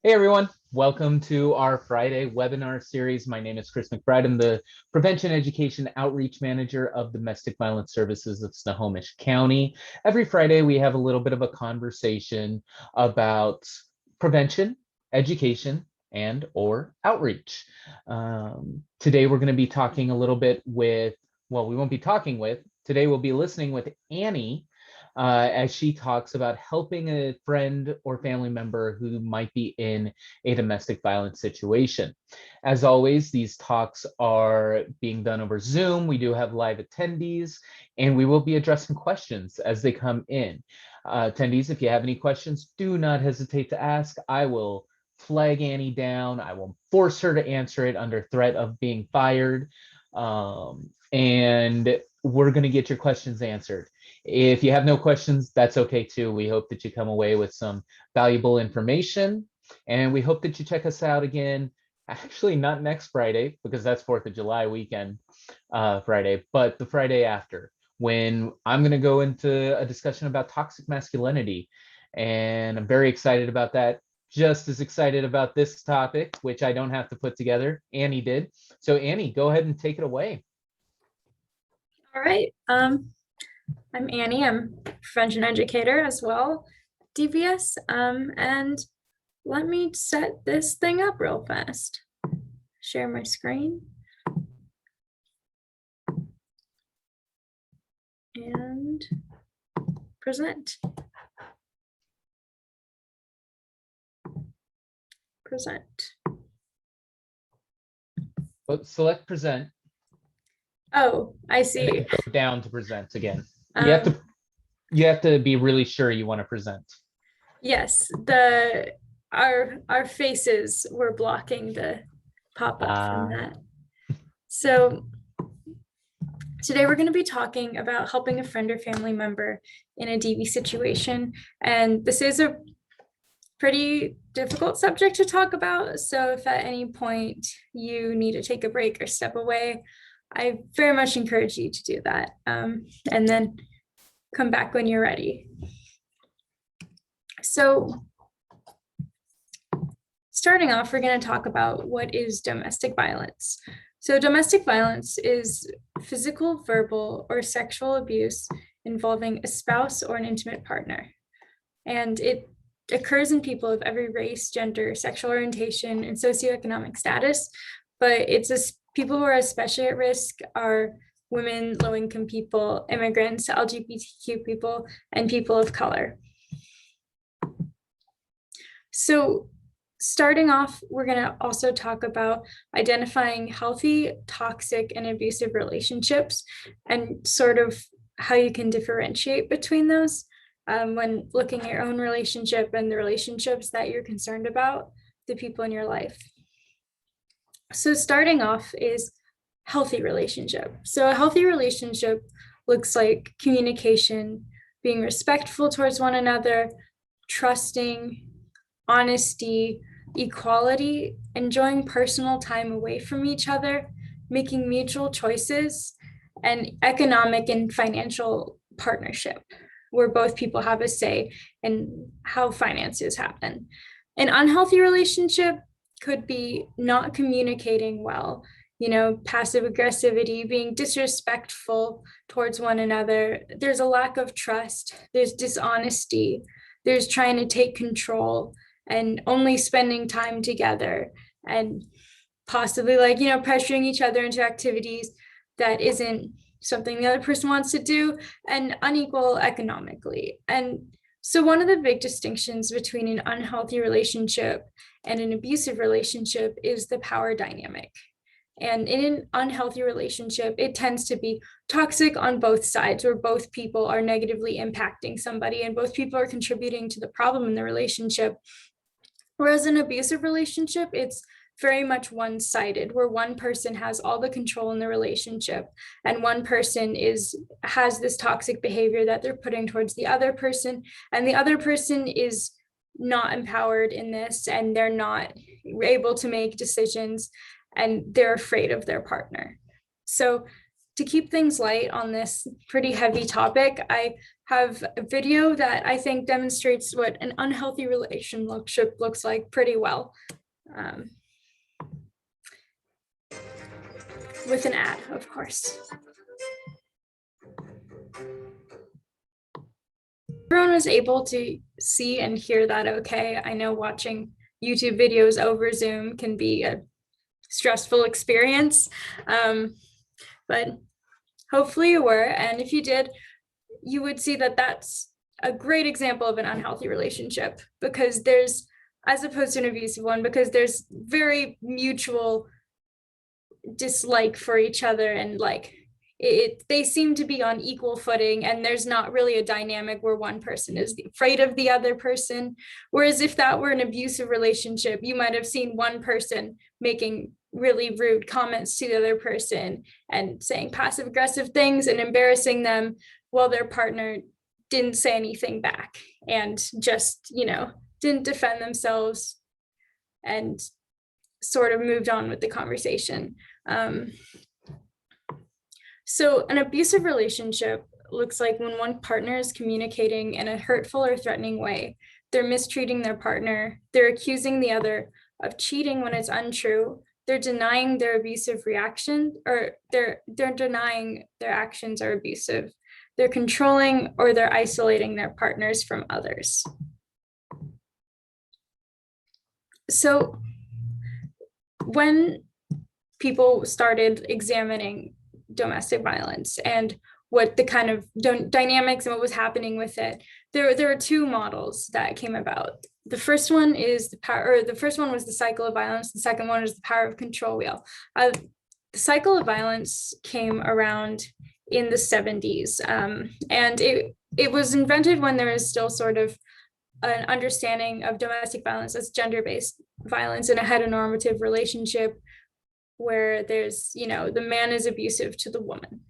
Hey everyone, welcome to our Friday webinar series. My name is Chris McBride. I'm the Prevention Education Outreach Manager of Domestic Violence Services of Snohomish County. Every Friday, we have a little bit of a conversation about prevention, education, and or outreach. Today, we're going to be talking a little bit with, well, we won't be talking with, today we'll be listening with Annie as she talks about helping a friend or family member who might be in a domestic violence situation. As always, these talks are being done over Zoom. We do have live attendees, and we will be addressing questions as they come in. Attendees, if you have any questions, do not hesitate to ask. I will flag Annie down. I will force her to answer it under threat of being fired. And we're going to get your questions answered. If you have no questions, that's okay too. We hope that you come away with some valuable information, and we hope that you check us out again. Actually, not next Friday, because that's 4th of July weekend Friday, but the Friday after, when I'm going to go into a discussion about toxic masculinity. And I'm very excited about that. Just as excited about this topic, which I don't have to put together. Annie did. So Annie, go ahead and take it away. All right. I'm Annie. I'm a prevention educator as well, DVS. And let me set this thing up real fast. Share my screen. And present. Present. But select present. Oh, I see. Go down to present again. You have to be really sure you want to present. Yes, our faces were blocking the pop-up from that. So today we're going to be talking about helping a friend or family member in a DV situation. And this is a pretty difficult subject to talk about. So if at any point you need to take a break or step away, I very much encourage you to do that. And then come back when you're ready. So starting off, we're going to talk about what is domestic violence. So domestic violence is physical, verbal, or sexual abuse involving a spouse or an intimate partner. And it occurs in people of every race, gender, sexual orientation, and socioeconomic status, but it's people who are especially at risk are women, low-income people, immigrants, LGBTQ people, and people of color. So starting off, we're going to also talk about identifying healthy, toxic, and abusive relationships and sort of how you can differentiate between those when looking at your own relationship and the relationships that you're concerned about, the people in your life. So starting off is healthy relationship. So a healthy relationship looks like communication, being respectful towards one another, trusting, honesty, equality, enjoying personal time away from each other, making mutual choices, and economic and financial partnership, where both people have a say in how finances happen. An unhealthy relationship could be not communicating well, passive aggressivity, being disrespectful towards one another. There's a lack of trust, there's dishonesty, there's trying to take control and only spending time together and possibly pressuring each other into activities that isn't something the other person wants to do, and unequal economically. And so one of the big distinctions between an unhealthy relationship and an abusive relationship is the power dynamic. And in an unhealthy relationship, it tends to be toxic on both sides, where both people are negatively impacting somebody and both people are contributing to the problem in the relationship. Whereas an abusive relationship, it's very much one-sided, where one person has all the control in the relationship and one person has this toxic behavior that they're putting towards the other person, and the other person is not empowered in this and they're not able to make decisions and they're afraid of their partner. So to keep things light on this pretty heavy topic, I have a video that I think demonstrates what an unhealthy relationship looks like pretty well. With an ad, of course. Everyone was able to see and hear that okay. I know watching YouTube videos over Zoom can be a stressful experience, but hopefully you were. And if you did, you would see that that's a great example of an unhealthy relationship, because there's, as opposed to an abusive one, because there's very mutual dislike for each other, and like they seem to be on equal footing, and there's not really a dynamic where one person is afraid of the other person. Whereas if that were an abusive relationship, you might have seen one person making really rude comments to the other person and saying passive aggressive things and embarrassing them, while their partner didn't say anything back and just, didn't defend themselves and sort of moved on with the conversation. So an abusive relationship looks like when one partner is communicating in a hurtful or threatening way. They're mistreating their partner. They're accusing the other of cheating when it's untrue. They're denying their abusive reaction, or they're denying their actions are abusive. They're controlling, or they're isolating their partners from others. So when people started examining domestic violence and what the kind of dynamics and what was happening with it, there are two models that came about. The first one is the first one was the cycle of violence. The second one is the power of control wheel. The cycle of violence came around in the 70s, and it was invented when there was still sort of an understanding of domestic violence as gender-based violence in a heteronormative relationship, where there's, the man is abusive to the woman.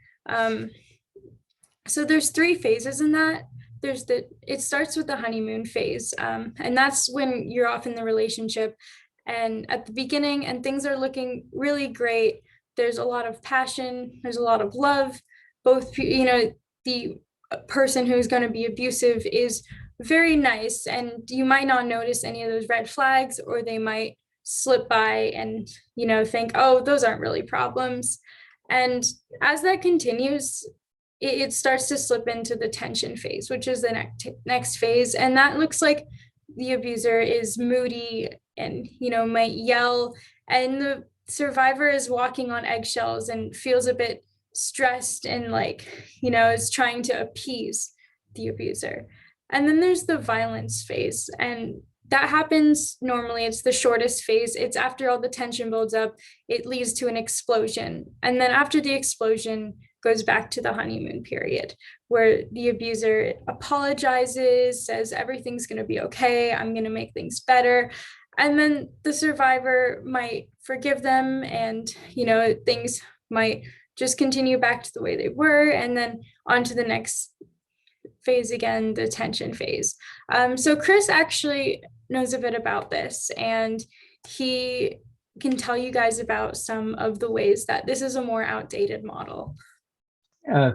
So there's three phases in that. It starts with the honeymoon phase, and that's when you're off in the relationship and at the beginning, and things are looking really great. There's a lot of passion, there's a lot of love. Both, the person who's going to be abusive is very nice, and you might not notice any of those red flags, or they might slip by and think, oh, those aren't really problems. And as that continues, it starts to slip into the tension phase, which is the next phase, and that looks like the abuser is moody and might yell, and the survivor is walking on eggshells and feels a bit stressed and is trying to appease the abuser. And then there's the violence phase, and that happens normally, it's the shortest phase. It's after all the tension builds up, it leads to an explosion. And then after the explosion goes back to the honeymoon period, where the abuser apologizes, says everything's going to be okay, I'm going to make things better. And then the survivor might forgive them, and things might just continue back to the way they were, and then on to the next phase again, the tension phase. So Chris actually knows a bit about this, and he can tell you guys about some of the ways that this is a more outdated model.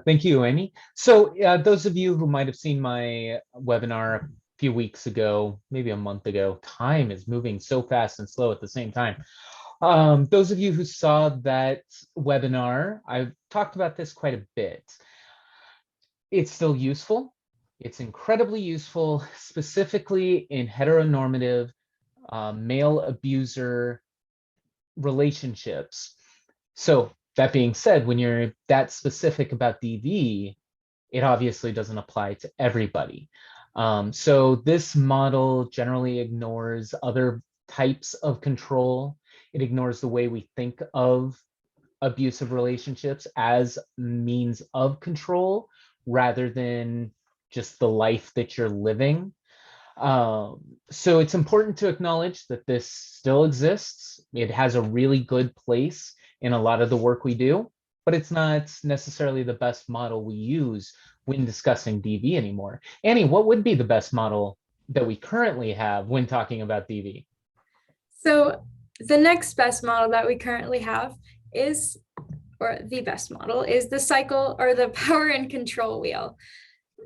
Thank you, Amy. So those of you who might have seen my webinar a few weeks ago, maybe a month ago, time is moving so fast and slow at the same time. Those of you who saw that webinar, I've talked about this quite a bit. It's still useful. It's incredibly useful, specifically in heteronormative male abuser relationships. So that being said, when you're that specific about DV, it obviously doesn't apply to everybody. So this model generally ignores other types of control. It ignores the way we think of abusive relationships as means of control rather than just the life that you're living. So it's important to acknowledge that this still exists. It has a really good place in a lot of the work we do, but it's not necessarily the best model we use when discussing DV anymore. Annie, what would be the best model that we currently have when talking about DV? So the next best model that we currently have is, or the best model is, the cycle or the power and control wheel.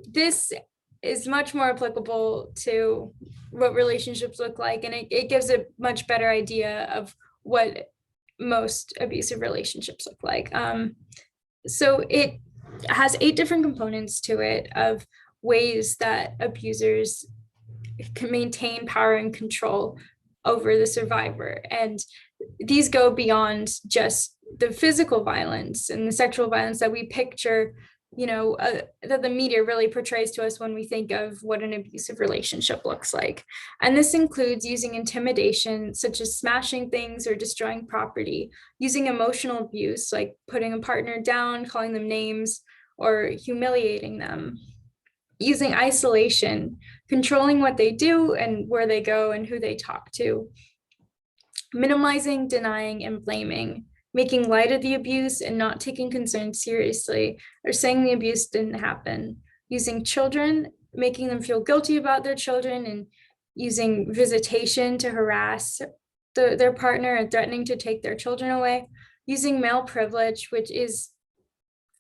this is much more applicable to what relationships look like, and it gives a much better idea of what most abusive relationships look like. So it has 8 different components to it of ways that abusers can maintain power and control over the survivor. And these go beyond just the physical violence and the sexual violence that we picture, that the media really portrays to us when we think of what an abusive relationship looks like. And this includes using intimidation, such as smashing things or destroying property, using emotional abuse, like putting a partner down, calling them names, or humiliating them, using isolation, controlling what they do and where they go and who they talk to, minimizing, denying, and blaming, making light of the abuse and not taking concerns seriously, or saying the abuse didn't happen, using children, making them feel guilty about their children, and using visitation to harass their partner and threatening to take their children away, using male privilege, which is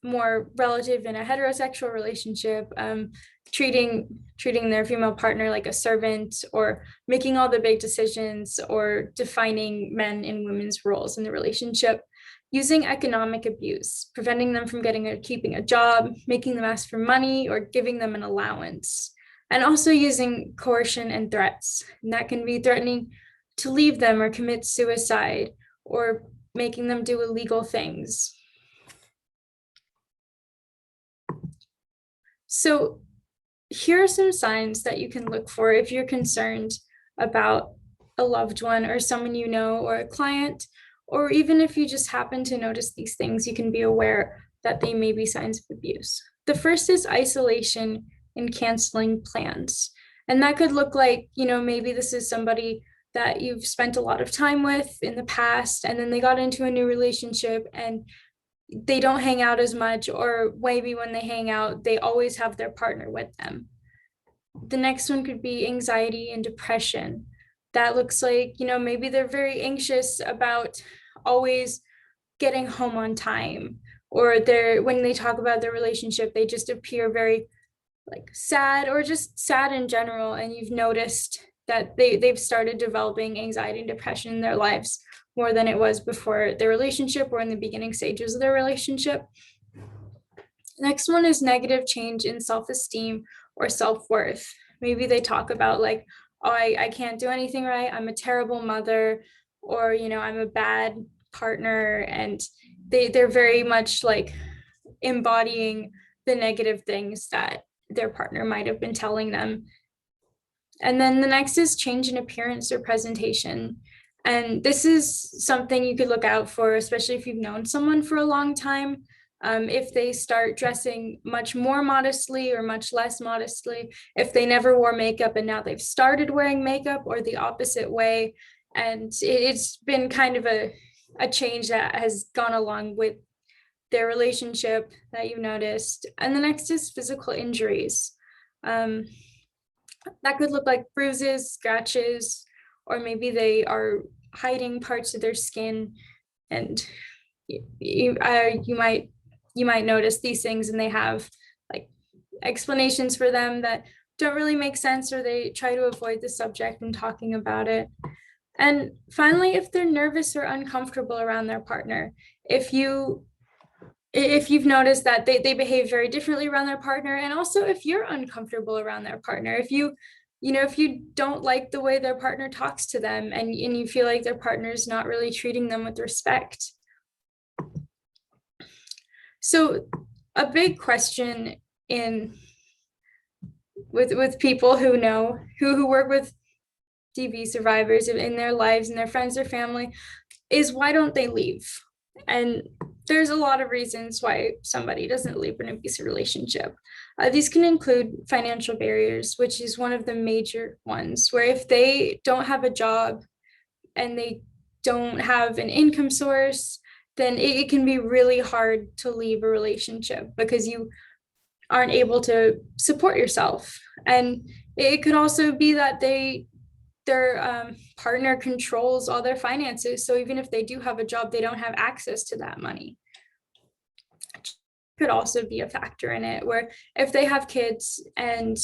more relative in a heterosexual relationship, treating their female partner like a servant, or making all the big decisions, or defining men and women's roles in the relationship, using economic abuse, preventing them from keeping a job, making them ask for money, or giving them an allowance, and also using coercion and threats. And that can be threatening to leave them or commit suicide, or making them do illegal things. So here are some signs that you can look for if you're concerned about a loved one or someone you know, or a client, or even if you just happen to notice these things, you can be aware that they may be signs of abuse. The first is isolation and canceling plans. And that could look like, maybe this is somebody that you've spent a lot of time with in the past, and then they got into a new relationship and they don't hang out as much, or maybe when they hang out, they always have their partner with them. The next one could be anxiety and depression. That looks like, maybe they're very anxious about always getting home on time, or when they talk about their relationship, they just appear very sad, or just sad in general. And you've noticed that they've started developing anxiety and depression in their lives more than it was before their relationship or in the beginning stages of their relationship. Next one is negative change in self-esteem or self-worth. Maybe they talk about oh, I can't do anything right, I'm a terrible mother, or I'm a bad partner, and they're very much embodying the negative things that their partner might have been telling them. And then the next is change in appearance or presentation. And this is something you could look out for, especially if you've known someone for a long time. If they start dressing much more modestly or much less modestly, if they never wore makeup and now they've started wearing makeup, or the opposite way. And it's been kind of a change that has gone along with their relationship that you've noticed. And the next is physical injuries. That could look like bruises, scratches, or maybe they are hiding parts of their skin, and you might notice these things, and they have explanations for them that don't really make sense, or they try to avoid the subject when talking about it. And finally, if they're nervous or uncomfortable around their partner, if you've noticed that they behave very differently around their partner, and also if you're uncomfortable around their partner, if you don't like the way their partner talks to them, and you feel like their partner is not really treating them with respect. So a big question with people who work with DV survivors in their lives and their friends or family is, why don't they leave? And there's a lot of reasons why somebody doesn't leave an abusive relationship. These can include financial barriers, which is one of the major ones, where if they don't have a job and they don't have an income source, then it can be really hard to leave a relationship because you aren't able to support yourself. And it could also be that their partner controls all their finances. So even if they do have a job, they don't have access to that money. could also be a factor in it, where if they have kids and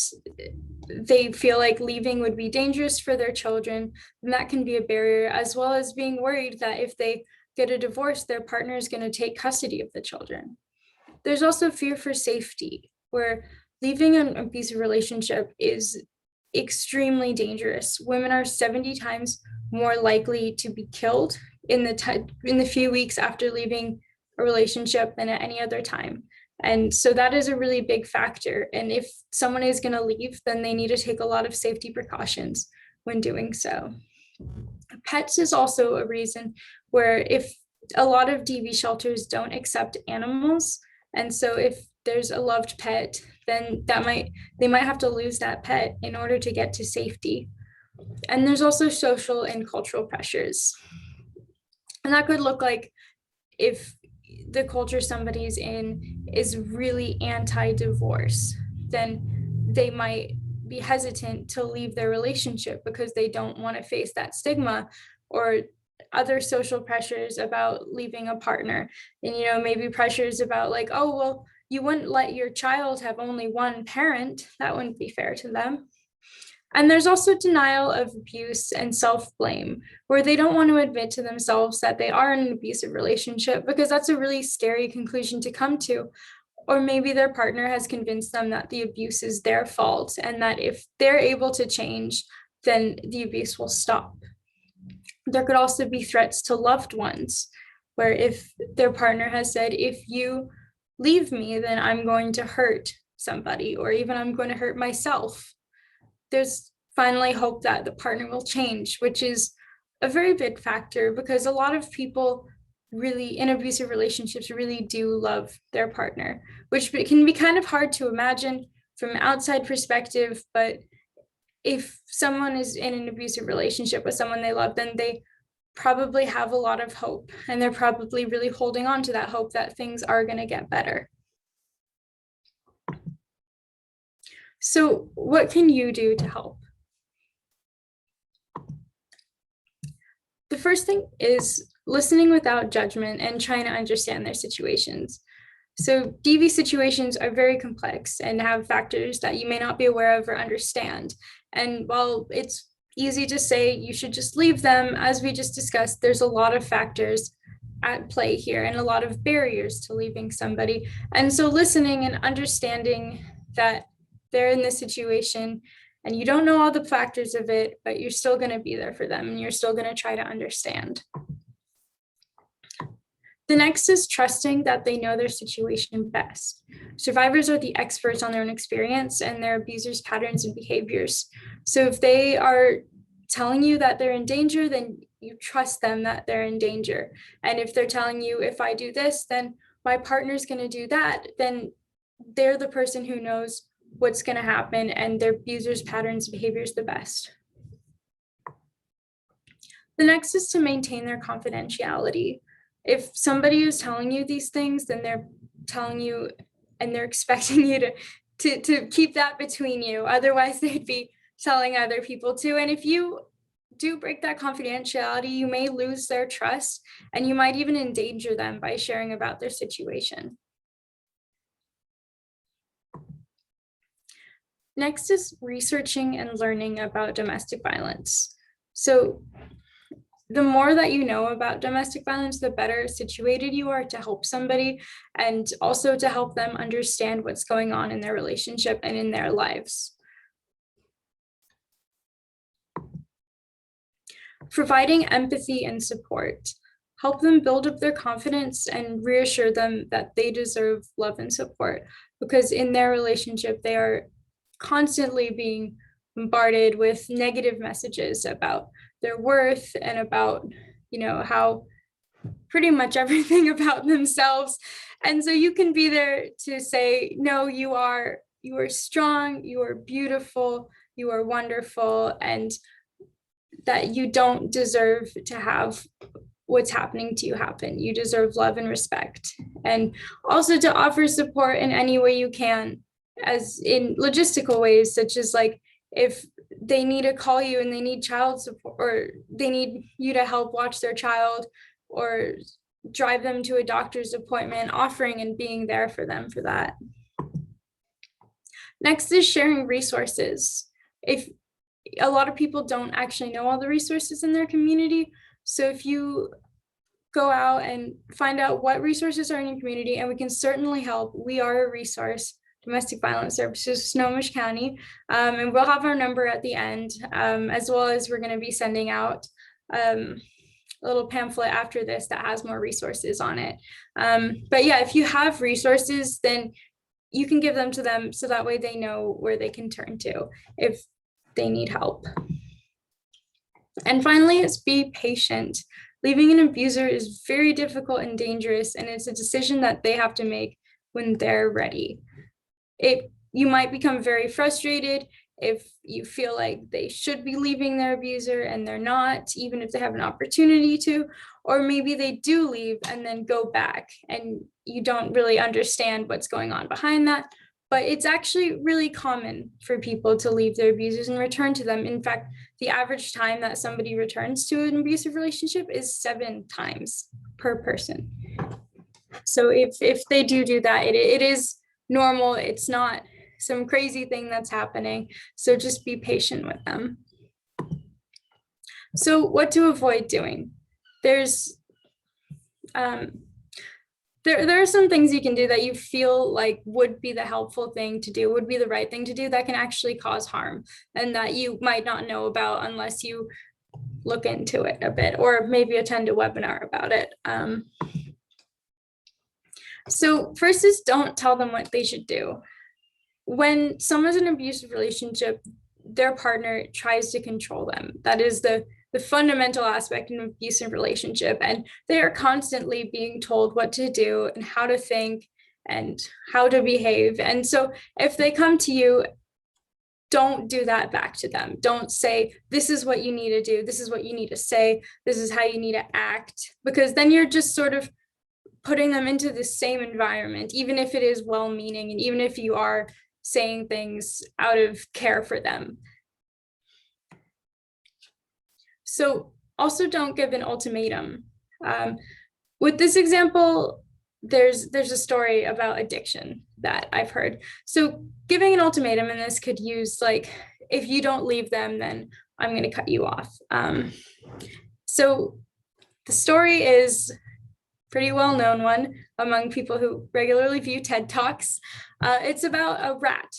they feel like leaving would be dangerous for their children, then that can be a barrier, as well as being worried that if they get a divorce, their partner is going to take custody of the children. There's also fear for safety, where leaving an abusive relationship is extremely dangerous. Women are 70 times more likely to be killed in the few weeks after leaving a relationship than at any other time. And so that is a really big factor. And if someone is going to leave, then they need to take a lot of safety precautions when doing so. Pets is also a reason where if a lot of DV shelters don't accept animals, and so if there's a loved pet, then they might have to lose that pet in order to get to safety. And there's also social and cultural pressures. And that could look like if the culture somebody's in is really anti-divorce, then they might be hesitant to leave their relationship because they don't want to face that stigma or other social pressures about leaving a partner. And, maybe pressures about like, oh, well, you wouldn't let your child have only one parent. That wouldn't be fair to them. And there's also denial of abuse and self-blame, where they don't want to admit to themselves that they are in an abusive relationship because that's a really scary conclusion to come to. Or maybe their partner has convinced them that the abuse is their fault and that if they're able to change, then the abuse will stop. There could also be threats to loved ones, where if their partner has said, if you leave me, then I'm going to hurt somebody, or even I'm going to hurt myself. There's finally hope that the partner will change, which is a very big factor because a lot of people really in abusive relationships really do love their partner, which can be kind of hard to imagine from an outside perspective. But if someone is in an abusive relationship with someone they love, then they probably have a lot of hope, and they're probably really holding on to that hope that things are going to get better. So what can you do to help? The first thing is listening without judgment and trying to understand their situations. So DV situations are very complex and have factors that you may not be aware of or understand. And while it's easy to say you should just leave them, as we just discussed, there's a lot of factors at play here and a lot of barriers to leaving somebody. And so listening and understanding that they're in this situation and you don't know all the factors of it, but you're still going to be there for them and you're still going to try to understand. The next is trusting that they know their situation best. Survivors are the experts on their own experience and their abusers' patterns and behaviors. So if they are telling you that they're in danger, then you trust them that they're in danger. And if they're telling you, if I do this, then my partner's going to do that, then they're the person who knows what's going to happen and their abusers' patterns and behaviors the best. The next is to maintain their confidentiality. If somebody is telling you these things, then they're telling you and they're expecting you to keep that between you. Otherwise, they'd be telling other people too. And if you do break that confidentiality, you may lose their trust and you might even endanger them by sharing about their situation. Next is researching and learning about domestic violence. So the more that you know about domestic violence, the better situated you are to help somebody and also to help them understand what's going on in their relationship and in their lives. Providing empathy and support. Help them build up their confidence and reassure them that they deserve love and support, because in their relationship, they are constantly being bombarded with negative messages about their worth and about, how pretty much everything about themselves. And so you can be there to say, no, you are strong, you are beautiful, you are wonderful, and that you don't deserve to have what's happening to you happen. You deserve love and respect. And also to offer support in any way you can, as in logistical ways, such as like if they need to call you and they need child support, or they need you to help watch their child, or drive them to a doctor's appointment, offering and being there for them for that. Next is sharing resources. If a lot of people don't actually know all the resources in their community, so if you go out and find out what resources are in your community, and we can certainly help. We are a resource, Domestic Violence Services, Snohomish County, and we'll have our number at the end, as well as we're going to be sending out a little pamphlet after this that has more resources on it. But yeah, if you have resources, then you can give them to them so that way they know where they can turn to if they need help. And finally, is be patient. Leaving an abuser is very difficult and dangerous, and it's a decision that they have to make when they're ready. You might become very frustrated if you feel like they should be leaving their abuser and they're not, even if they have an opportunity to, or maybe they do leave and then go back and you don't really understand what's going on behind that. But it's actually really common for people to leave their abusers and return to them. In fact, the average time that somebody returns to an abusive relationship is 7 times per person. So if they do that, it is normal. It's not some crazy thing that's happening. So just be patient with them. So what to avoid doing? There are some things you can do that you feel like would be the helpful thing to do, would be the right thing to do, that can actually cause harm and that you might not know about unless you look into it a bit or maybe attend a webinar about it. So first is don't tell them what they should do. When someone's in an abusive relationship, their partner tries to control them. That is the fundamental aspect in an abusive relationship. And they are constantly being told what to do and how to think and how to behave. And so if they come to you, don't do that back to them. Don't say, this is what you need to do. This is what you need to say. This is how you need to act, because then you're just sort of putting them into the same environment, even if it is well-meaning and even if you are saying things out of care for them. So also don't give an ultimatum. With this example, there's a story about addiction that I've heard. So giving an ultimatum, and this could use like, if you don't leave them, then I'm going to cut you off. So the story is pretty well-known one among people who regularly view TED Talks. It's about a rat.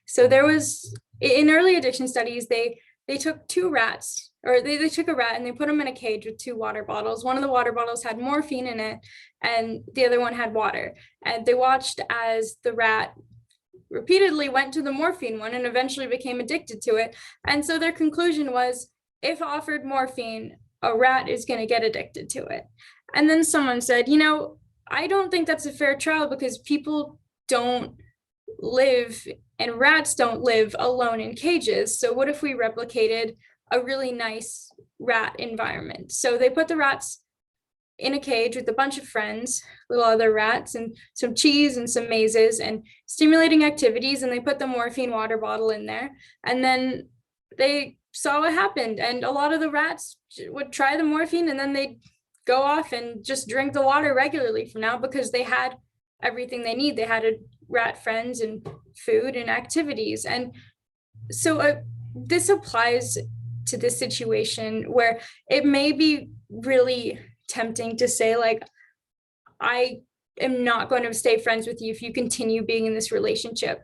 So there was, in early addiction studies, they took 2 rats, or they took a rat and they put them in a cage with 2 water bottles. One of the water bottles had morphine in it and the other one had water. And they watched as the rat repeatedly went to the morphine one and eventually became addicted to it. And so their conclusion was, if offered morphine, a rat is going to get addicted to it. And then someone said, you know, I don't think that's a fair trial because people don't live and rats don't live alone in cages. So what if we replicated a really nice rat environment? So they put the rats in a cage with a bunch of friends, little other rats, and some cheese and some mazes and stimulating activities. And they put the morphine water bottle in there. And then they saw what happened. And a lot of the rats would try the morphine and then they'd go off and just drink the water regularly from now because they had everything they need. They had rat friends and food and activities. And so this applies to this situation where it may be really tempting to say, like, I am not going to stay friends with you if you continue being in this relationship.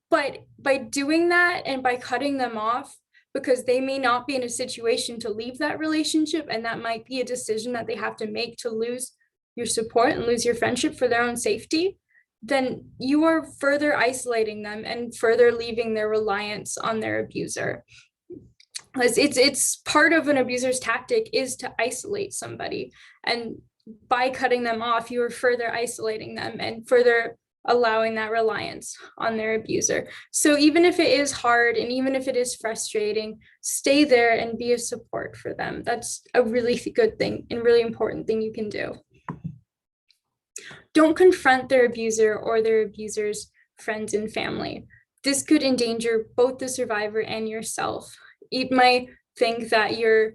But by doing that and by cutting them off, because they may not be in a situation to leave that relationship, and that might be a decision that they have to make to lose your support and lose your friendship for their own safety, then you are further isolating them and further leaving their reliance on their abuser. It's part of an abuser's tactic is to isolate somebody, and by cutting them off, you are further isolating them and further allowing that reliance on their abuser. So even if it is hard and even if it is frustrating, stay there and be a support for them. That's a really good thing and really important thing you can do. Don't confront their abuser or their abuser's friends and family. This could endanger both the survivor and yourself. You might think that you're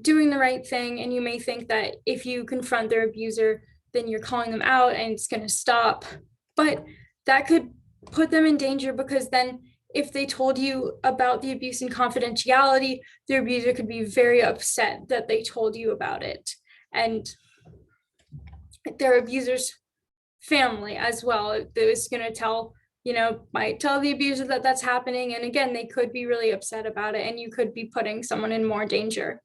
doing the right thing, and you may think that if you confront their abuser, then you're calling them out and it's going to stop. But that could put them in danger, because then if they told you about the abuse in confidentiality, their abuser could be very upset that they told you about it. And their abuser's family as well is going to might tell the abuser that that's happening. And again, they could be really upset about it, and you could be putting someone in more danger.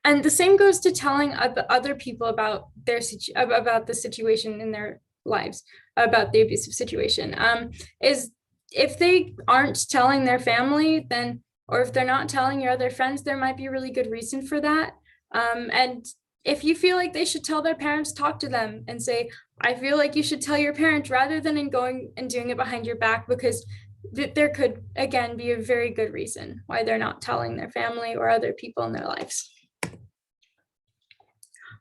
And the same goes to telling other people about the situation in their lives, about the abusive situation. Is if they aren't telling their family, then, or if they're not telling your other friends, there might be a really good reason for that. And if you feel like they should tell their parents, talk to them and say, I feel like you should tell your parents, rather than in going and doing it behind your back, because there could, again, be a very good reason why they're not telling their family or other people in their lives.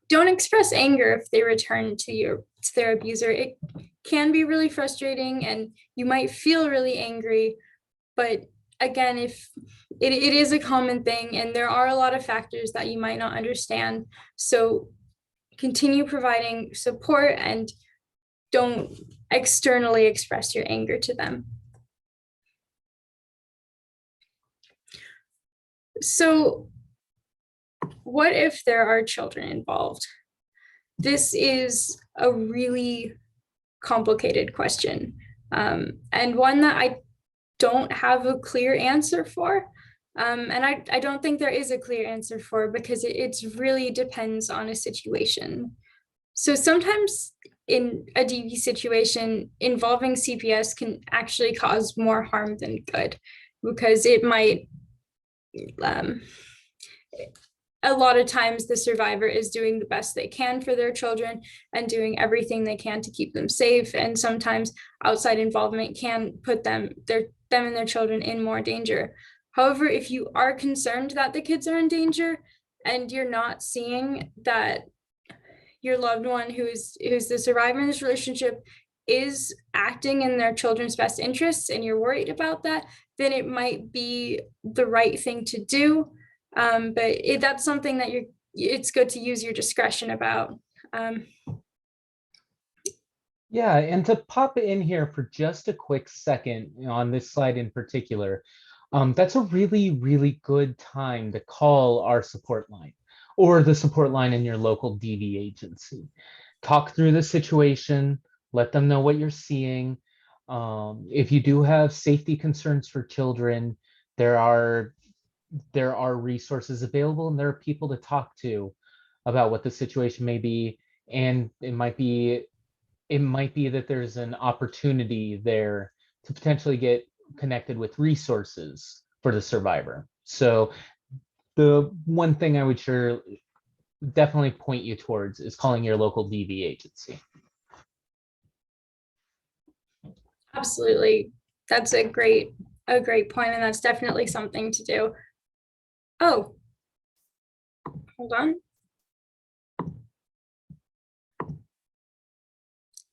Don't express anger if they return to their abuser. It can be really frustrating and you might feel really angry, but again, if it is a common thing and there are a lot of factors that you might not understand. So continue providing support and don't externally express your anger to them. So what if there are children involved? This is a really complicated question, and one that I don't have a clear answer for. And I don't think there is a clear answer for, because it really depends on a situation. So sometimes in a DV situation, involving CPS can actually cause more harm than good, because it might, a lot of times the survivor is doing the best they can for their children and doing everything they can to keep them safe. And sometimes outside involvement can put them and their children in more danger. However, if you are concerned that the kids are in danger and you're not seeing that your loved one who's the survivor in this relationship is acting in their children's best interests, and you're worried about that, then it might be the right thing to do. But that's something that it's good to use your discretion about. Yeah, and to pop in here for just a quick second on this slide in particular, that's a really, really good time to call our support line or the support line in your local DV agency. Talk through the situation, let them know what you're seeing. If you do have safety concerns for children, there are resources available, and there are people to talk to about what the situation may be. And it might be that there's an opportunity there to potentially get connected with resources for the survivor. So the one thing I would definitely point you towards is calling your local DV agency. Absolutely. That's a great point, and that's definitely something to do. Oh, hold on.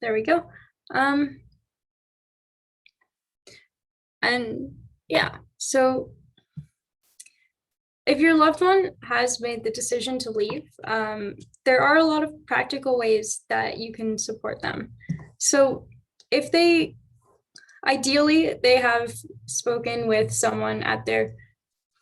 There we go. And yeah, so if your loved one has made the decision to leave, there are a lot of practical ways that you can support them. So if ideally they have spoken with someone at their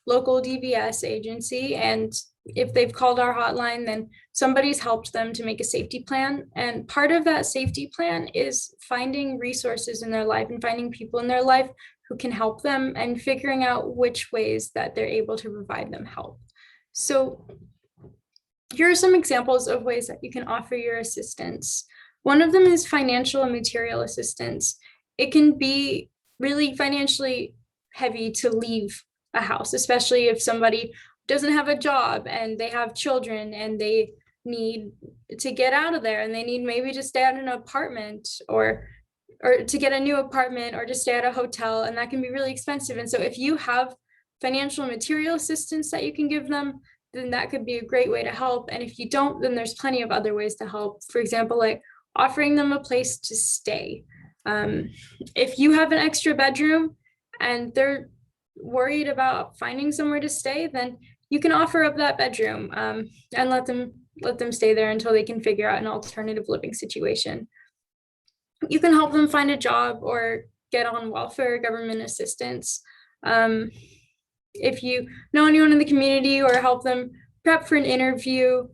local DVS agency, and if they've called our hotline, then somebody's helped them to make a safety plan. And part of that safety plan is finding resources in their life and finding people in their life who can help them, and figuring out which ways that they're able to provide them help. So here are some examples of ways that you can offer your assistance. One of them is financial and material assistance. It can be really financially heavy to leave a house, especially if somebody doesn't have a job and they have children and they need to get out of there, and they need maybe to stay at an apartment or to get a new apartment or to stay at a hotel, and that can be really expensive. And so if you have financial and material assistance that you can give them, then that could be a great way to help. And if you don't, then there's plenty of other ways to help. For example, like offering them a place to stay. If you have an extra bedroom and they're worried about finding somewhere to stay, then you can offer up that bedroom, and let them stay there until they can figure out an alternative living situation. You can help them find a job or get on welfare, government assistance. If you know anyone in the community, or help them prep for an interview,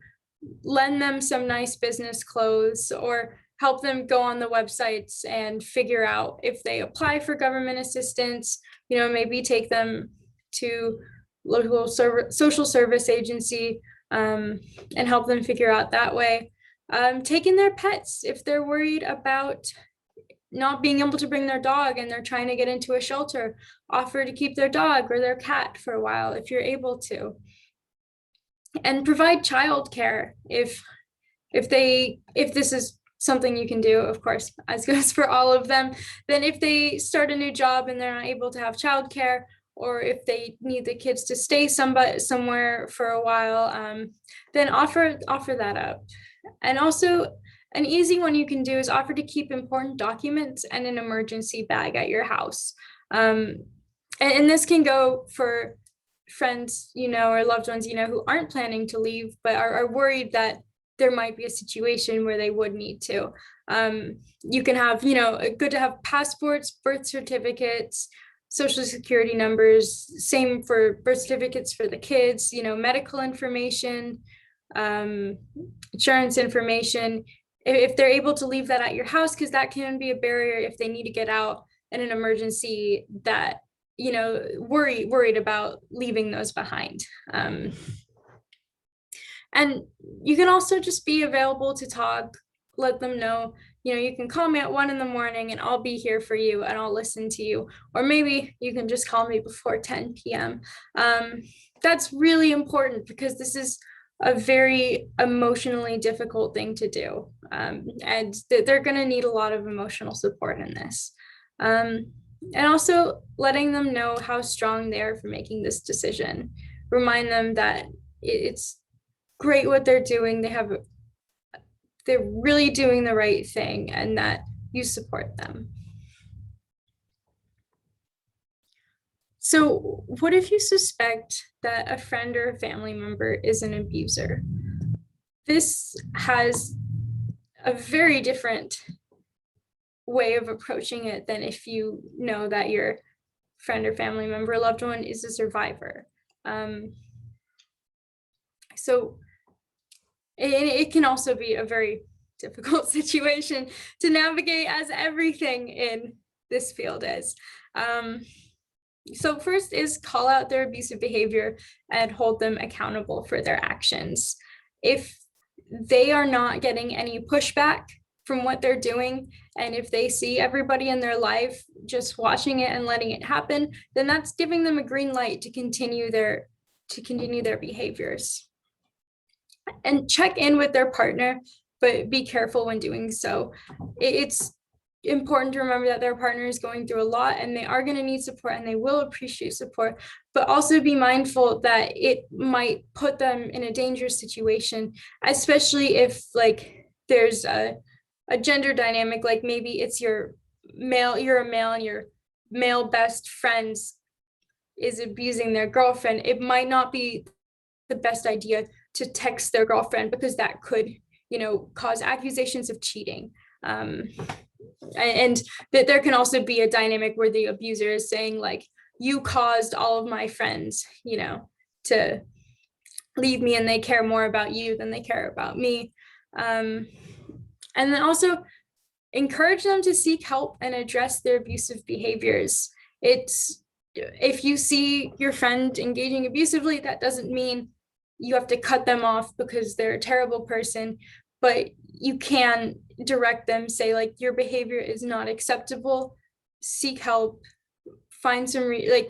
lend them some nice business clothes, or help them go on the websites and figure out if they apply for government assistance. Maybe take them to local social service agency, and help them figure out that way. Take in their pets if they're worried about not being able to bring their dog and they're trying to get into a shelter. Offer to keep their dog or their cat for a while if you're able to. And provide childcare if this is something you can do, of course, as goes for all of them. Then if they start a new job and they're not able to have childcare, or if they need the kids to stay somewhere for a while, then offer that up. And also, an easy one you can do is offer to keep important documents and an emergency bag at your house. And this can go for friends, or loved ones, who aren't planning to leave, but are worried that there might be a situation where they would need to. You can have, good to have passports, birth certificates, social security numbers, same for birth certificates for the kids, medical information, insurance information. If they're able to leave that at your house, because that can be a barrier if they need to get out in an emergency, that, worried about leaving those behind. And you can also just be available to talk, let them know, you can call me at 1 a.m. and I'll be here for you and I'll listen to you. Or maybe you can just call me before 10 p.m. That's really important, because this is a very emotionally difficult thing to do. And they're going to need a lot of emotional support in this. And also letting them know how strong they are for making this decision. Remind them that it's great what they're doing. They're really doing the right thing, and that you support them. So what if you suspect that a friend or a family member is an abuser? This has a very different way of approaching it than if you know that your friend or family member or loved one is a survivor. So it can also be a very difficult situation to navigate, as everything in this field is. So first is call out their abusive behavior and hold them accountable for their actions. If they are not getting any pushback from what they're doing, and if they see everybody in their life just watching it and letting it happen, then that's giving them a green light to continue their behaviors. And check in with their partner, but be careful when doing so. It's important to remember that their partner is going through a lot, and they are going to need support, and they will appreciate support, but also be mindful that it might put them in a dangerous situation, especially if there's a gender dynamic, like maybe it's you're a male and your male best friends is abusing their girlfriend. It might not be the best idea to text their girlfriend, because that could, cause accusations of cheating. And that there can also be a dynamic where the abuser is saying, you caused all of my friends, to leave me, and they care more about you than they care about me. And then also encourage them to seek help and address their abusive behaviors. If you see your friend engaging abusively, that doesn't mean you have to cut them off because they're a terrible person, but you can direct them, say your behavior is not acceptable, seek help, find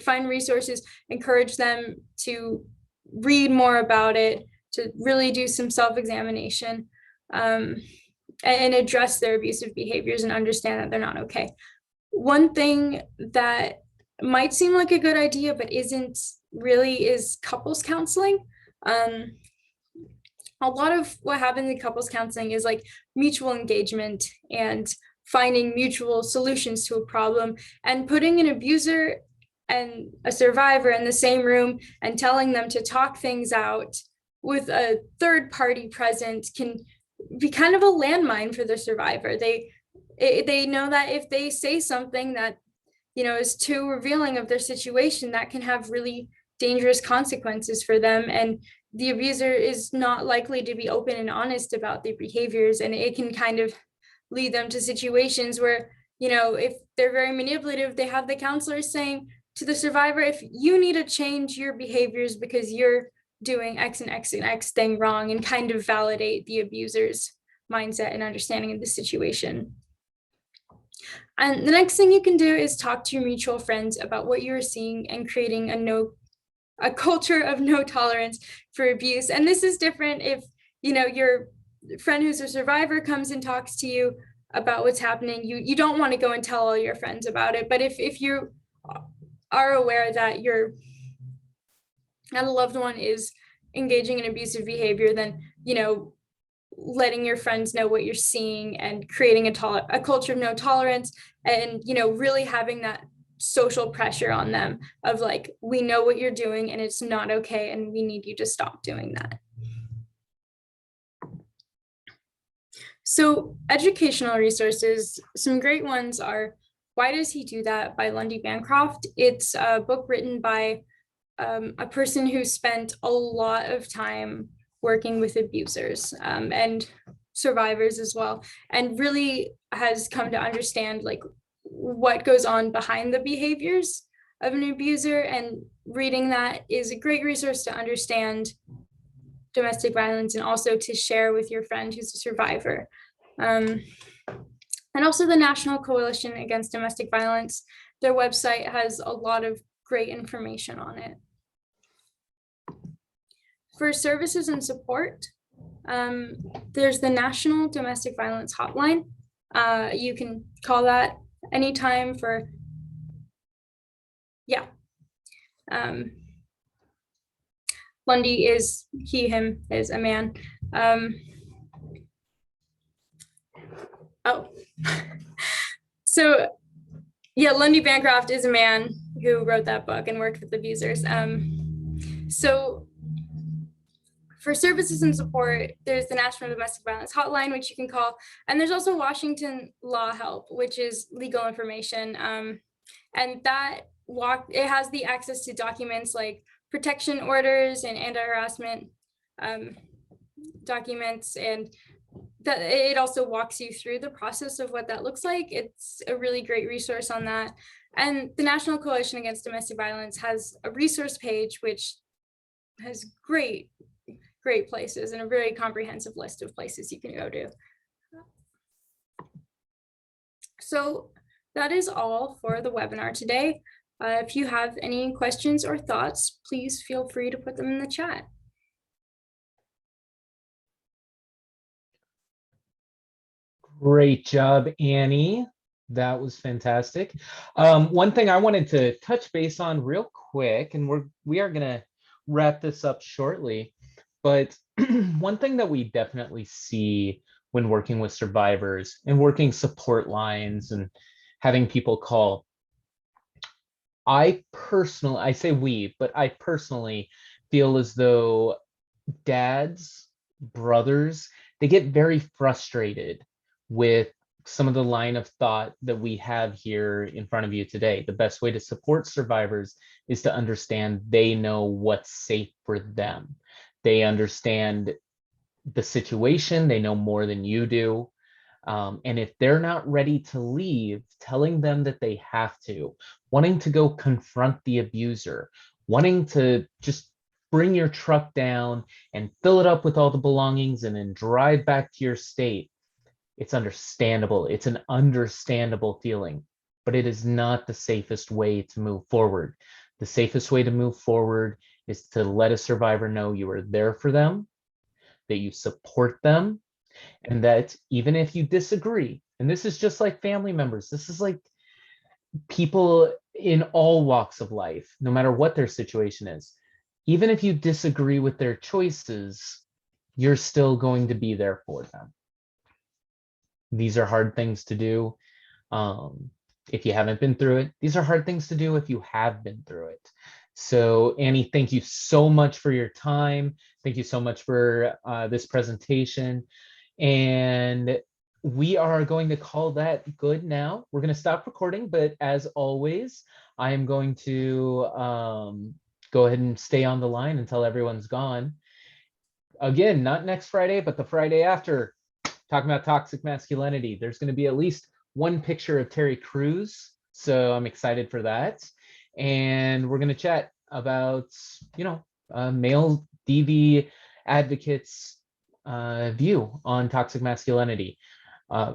find resources, encourage them to read more about it, to really do some self-examination, and address their abusive behaviors and understand that they're not okay. One thing that might seem like a good idea but isn't really is couples counseling. A lot of what happens in couples counseling is mutual engagement and finding mutual solutions to a problem, and putting an abuser and a survivor in the same room and telling them to talk things out with a third party present can be kind of a landmine for the survivor. They know that if they say something that is too revealing of their situation, that can have really dangerous consequences for them, and the abuser is not likely to be open and honest about their behaviors, and it can kind of lead them to situations where if they're very manipulative, they have the counselors saying to the survivor, if you need to change your behaviors because you're doing X and X and X thing wrong, and kind of validate the abuser's mindset and understanding of the situation. And the next thing you can do is talk to your mutual friends about what you're seeing and creating a culture of no tolerance for abuse. And this is different if your friend who's a survivor comes and talks to you about what's happening. You don't want to go and tell all your friends about it. But if you are aware that a loved one is engaging in abusive behavior, then letting your friends know what you're seeing and creating a culture of no tolerance, and really having that social pressure on them of like, we know what you're doing and it's not okay, and we need you to stop doing that. So educational resources, some great ones are Why Does He Do That by Lundy Bancroft. It's a book written by a person who spent a lot of time working with abusers and survivors as well, and really has come to understand like what goes on behind the behaviors of an abuser. And reading that is a great resource to understand domestic violence and also to share with your friend who's a survivor. And also the National Coalition Against Domestic Violence, their website has a lot of great information on it. For services and support, there's the National Domestic Violence Hotline. You can call that anytime for, Lundy is he, him is a man. So yeah, Lundy Bancroft is a man who wrote that book and worked with abusers. So for services and support, there's the National Domestic Violence Hotline, which you can call. And there's also Washington Law Help, which is legal information. And it has the access to documents like protection orders and anti-harassment documents. And that it also walks you through the process of what that looks like. It's a really great resource on that. And the National Coalition Against Domestic Violence has a resource page, which has great places and a very comprehensive list of places you can go to. So that is all for the webinar today. If you have any questions or thoughts, please feel free to put them in the chat. Great job, Annie. That was fantastic. One thing I wanted to touch base on real quick, and we are gonna wrap this up shortly, but one thing that we definitely see when working with survivors and working support lines and having people call, I say we, but I personally feel as though dads, brothers, they get very frustrated with some of the line of thought that we have here in front of you today. The best way to support survivors is to understand they know what's safe for them. They understand the situation, they know more than you do. And if they're not ready to leave, telling them that they have to, wanting to go confront the abuser, wanting to just bring your truck down and fill it up with all the belongings and then drive back to your state, it's understandable. It's an understandable feeling, but it is not the safest way to move forward. The safest way to move forward is to let a survivor know you are there for them, that you support them, and that even if you disagree, and this is just like family members, this is like people in all walks of life, no matter what their situation is, even if you disagree with their choices, you're still going to be there for them. These are hard things to do. if you haven't been through it. These are hard things to do if you have been through it. So Annie, thank you so much for your time. Thank you so much for this presentation. And we are going to call that good now. We're going to stop recording, but as always, I am going to go ahead and stay on the line until everyone's gone. Again, not next Friday, but the Friday after, talking about toxic masculinity. There's going to be at least one picture of Terry Crews, so I'm excited for that. And we're going to chat about, male DV advocates' view on toxic masculinity.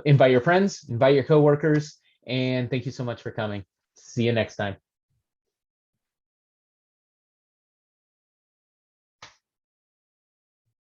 Invite your friends, invite your coworkers, and thank you so much for coming. See you next time.